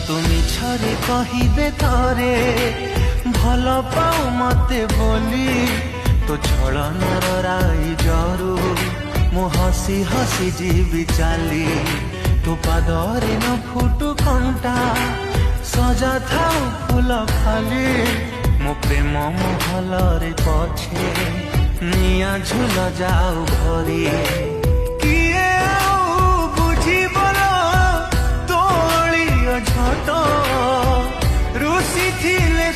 তুমি ছরে কহিবে থরে ভাল পাও মতে বলি তো ছলনার রাই জরু মু হসি হসি ଯିବି চালি তো পাদরে ন ফুটু কଣ୍ଟା সজা থাও ফুল খালি মো প্রেম মহলরে পছে নিয়া ঝুল যাও ভরি কিয়ে আউ বুঝিবল তোলিও ঝট রুষি থিলে